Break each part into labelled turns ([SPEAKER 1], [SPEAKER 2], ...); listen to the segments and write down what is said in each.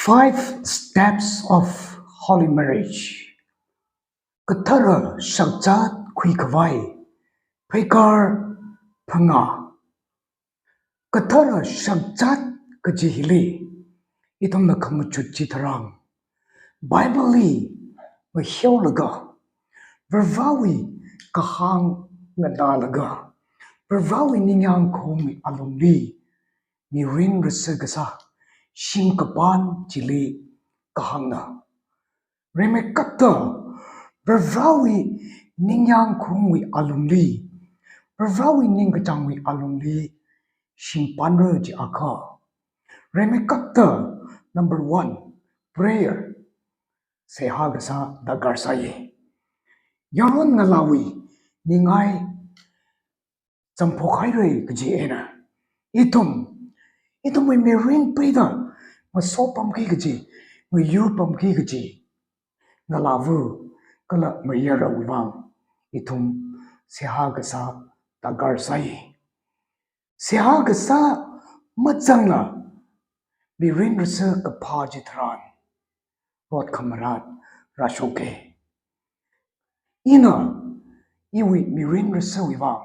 [SPEAKER 1] Five steps of holy marriage. Kathara shakchat khuikawai. Phekar phanga. Kathara shakchat kajihili. Itom na khamachut chitarang. Bible mahiolaga. Vervawi kahang ngadalaga. Vervawi ninyang kumi alumli. Ni ring resagasa. Shim kapan chili kahangna. Remekata. Vervawi ninyang kumi alumli. Vervawi ningatangwi alumli. Shimpanra ji aka. Remekata. Number 1. Prayer. Sehagasa dagarsaye. Yaron ngalawi ningai champokai rei kaji ena. Itum we merin pida masopam ki kaji mayupam ki kaji ngalawu kala mayara wibang. Itum sehagasa dagarsaye. Sehagasa matsangla merin rasa kapajitran. Rot kamarat rashoke. Ina iwi mirin rasa wibang.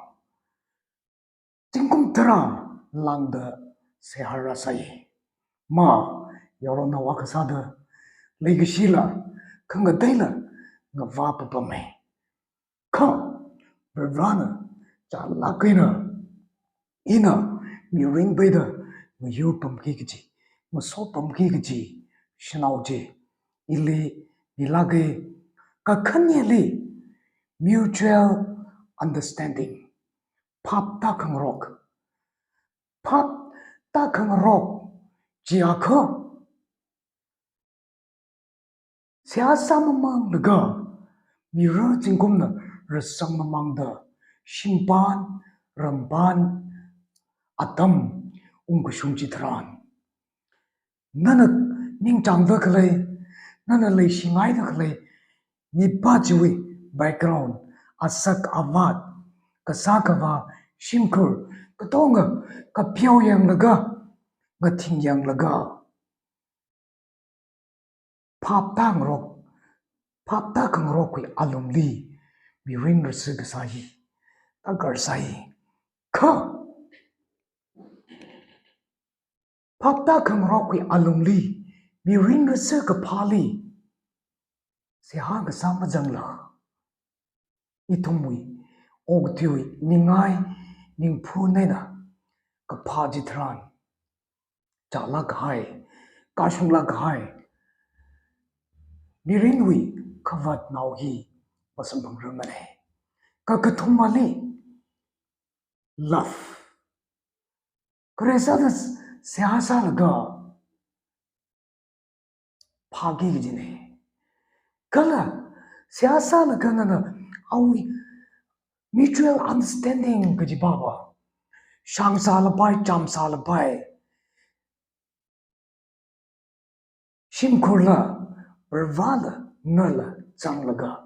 [SPEAKER 1] Tingkum tera langda sehara saye. Ma yorona wakasada legashila kanga daila nga vapa pame. Ka bervana cha lakina. Ina mirin beda mayupam kikaji masopam kikaji shanauji ili ilage kakanyeli mutual understanding. Pap takang rock. Pap takang rock. Jiaka. Siasa mamang lega. Mira jingkumna resang mamang da. Shimpan, rampan, atam, ungkushung chitran. Nana ning changda kalay. Nana lay shingay da kalay. Nipajiwi background. Asak avat. Kasakava. Shimkur. Katonga. Kapiao yang laga. Gating yang laga. Paptang rok. Paptakang rok wi alumli. Miring rasigasayi. Tagarsayi. Ka. Paptakang rok wi alumli. Miring rasigapali. Sihaga sama jangla. Itumwi. Ogtiwi. Ningay. Ningpu nena. Kapajitran. Jalak hai. Kashunglak hai. Mirinwi kavat nauhi masambang ramane. Kakatumali love. Kresadas sehasa laga pagi gijine. Kala sehasa laga nana awi mutual understanding gaji baba. Shang salabai jam salabai. Shimkurla. Bervala nala zanglaga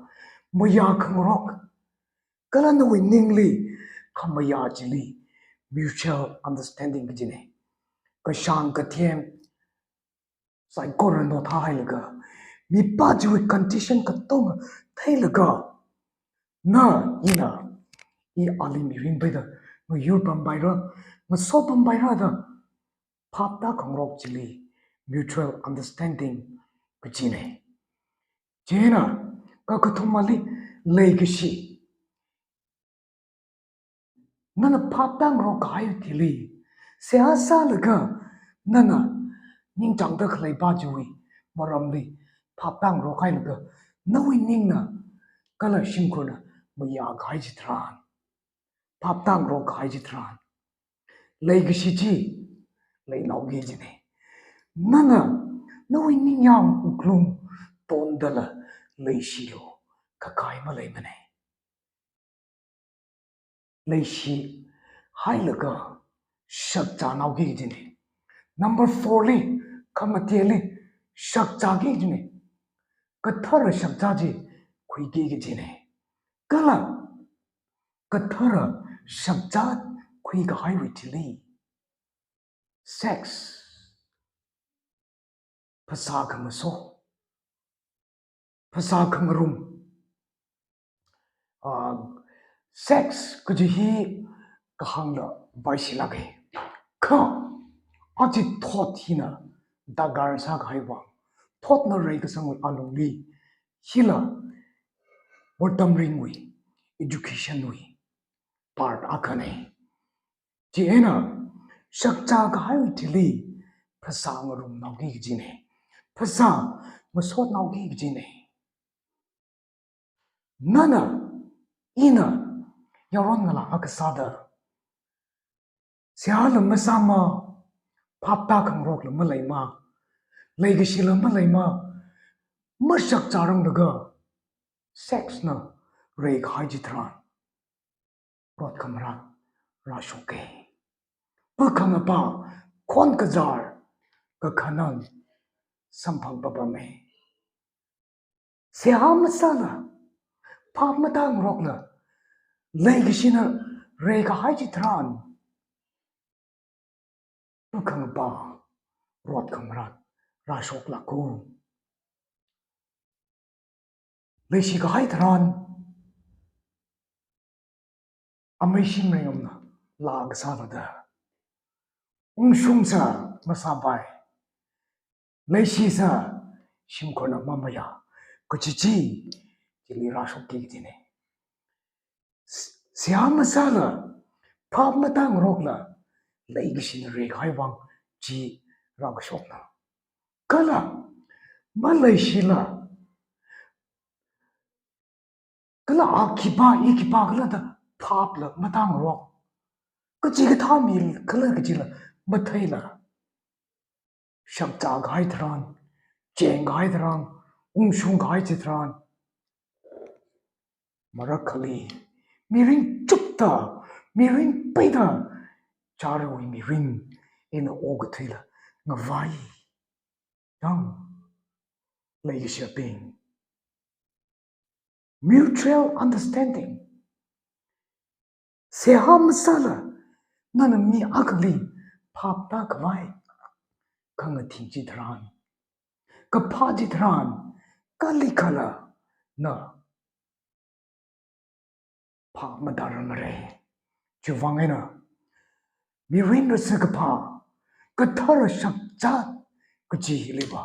[SPEAKER 1] maya kangrok kala nawi ningli kamaya jili mutual understanding gijine ka shang ka them sai koran no thai laga mi pa jiwi condition ka tong thai laga na ina I ali mi rin beda no yur pambaira no so pambaira da papta kangrok jili mutual understanding gijine Jena, kakatumali legacy. Nana papang rokayo tili. Seasa laga. Nana, ning jangda kalay bajuwi. Maramli, papang rokayo laga. Nawi ning na. Kala shimkuna, maya gai jitran. Papang rokayo jitran. Legacy ji. Lay naugi jine. Nana, nawi ning yang uklum. Tondala. Leishio, kakai malay mane. Leishi, hailaga, shakja naugi jine. Number 4 li, kamateli, shakja gi jine. Kathara shakja ji, kui gi jine. Kala, kathara shakja kui ga hai witili. Sex. ภาษาคำโซภาษาคำรุมเซ็กซ์ก็จะฮีก็หังละไปสิลักเอข้าอาจจะทอดที่น่ะดาการสักให้วังทอดน่ะไรก็สังวนอารมณ์ลีฮิละวัดดำริงวิ education วิ part อาคันเอจีเอ็น่ะสักจากให้วิธีลีภาษาอารมณ์นอกกี่จีเน่ภาษามาสวดนอกกี่จีเน่นั่นน่ะอีน่ะยาร้อนกันละอักษรเดอเสียหลังมาสามาภาพตาขังรอกหลังมาไหลมาไหลกสิหลังมาไหลมามาสักจารังเดกเซ็กซ์น่ะเรกหายจิตรานรอดคำรักราชโอเคเพื่อขังป่าควันกระจายก็ขนันสัมพังปะปะเมเสียหามาสาละภาพมาตั้งรอกละไหลกสิน่ะเรกหายจิตรานเพื่อขังป่ารอดคำรักราชโอกละกูเลยสิก็ให้ทรานอเมชิมเรงนะลากซาลาดาชุมซามาสบายเลยสิซาชิมคนละมามายาก็จีจิลีราชกิกจีเนเสียมาซาละภาพมาตั้งรอกละเลยกิสินเรกให้วังจีรากชกนะก็ละมาเลยสิละก็ละอาคิบาอีคิบาก็ละdaภาพละมาตั้งรอกก็จีก็ท่ามีก็เลยก็จีละมาเทละชักจากให้ทรานเจงให้ทรานชุงให้จิตรานมารักขลีมีริงจุกตามีริงไปตาจารุยมีริงอินโอกทีละงวายยังเลยเสียเป็น mutual understanding เสียหามสาละนั่นมีอักลีภาพตากไว้ขังทิ้งจิตรานกับพาจิตรานกาลิคาละนะภาพมาดารมาเรจูวังไงนะมีรินรสกภาก็ทารชักจัดก็จีลิบา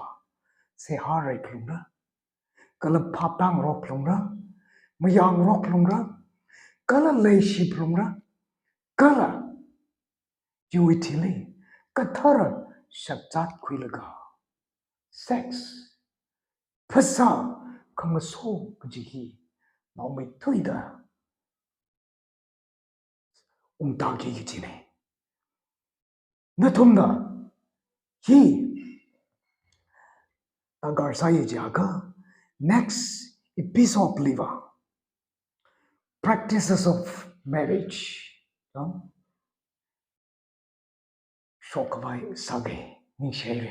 [SPEAKER 1] เสียหาไรพลุงนะก็ละภาพตั้งรอกพลุงนะไม่ยังรอกพลุงนะก็ละเลยชีพลุงนะก็ละยูวิธีลีก็ทารชักจัดคุยละกาเซ็กซ์ภาษาคำว่าโซ่ก็จีฮีเราไม่ถุยดาตากีจีเน่นั่นทุ่มนะฮีตากาศายจาก็ next episode liva practices of marriage ชกไว้สักนิเชเร